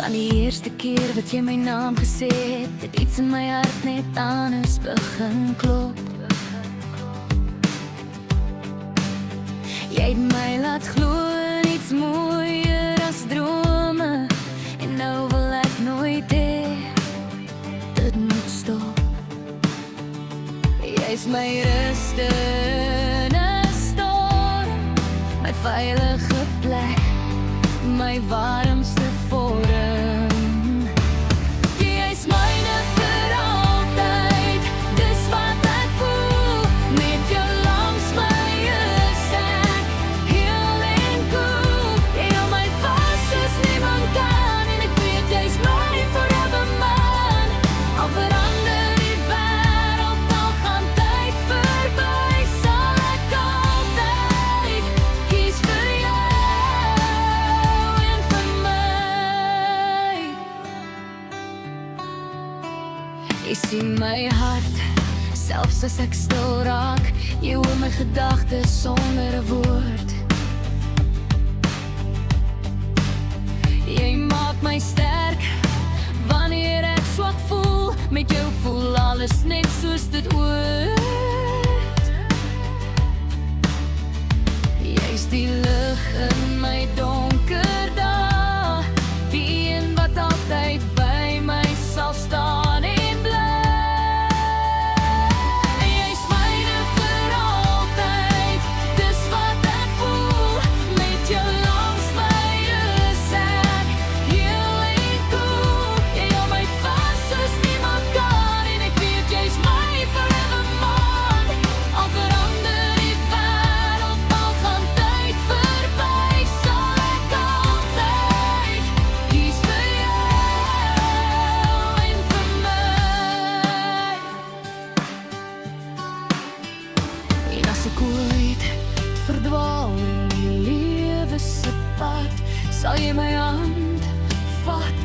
Van die eerste keer wat jy my naam gesê het iets in my hart net anders begin klop. Jy het my laat glo in iets mooier as drome, en nou wil ek nooit hê dit moet stop. Jy is my ruste in 'n storm, my veilige plek, my warmste vorm. Jy is myne vir altyd, dis wat ek voel. Met jou langs my is ek heel en cool. Jy hou my vas soos niemand kan, en ek weet jy's my forever man. Al verander die wêreld, al gaan tyd verby, sal ek altyd kies vir jou en vir my. Jy sien my hart, selfs as ek stil raak. Jy hoor my gedagtes sonder 'n woord. Jy maak my sterk wanneer ek swak voel. Met jou voel alles net soos dit hoort. Jy's die lig in my donker dae, die een wat altyd by my sal staan en bly. Jy's myne vir altyd, dis wat ek voel. Met jou langs my is ek heel en cool. Jy hou my vas soos niemand kan, en ek weet jy's my forever man. Al verander die wêreld, al gaan tyd verby, sal ek altyd kies vir jou en vir my. En as ek ooit verdwaal in die lewe se pad, sal jy my hand vat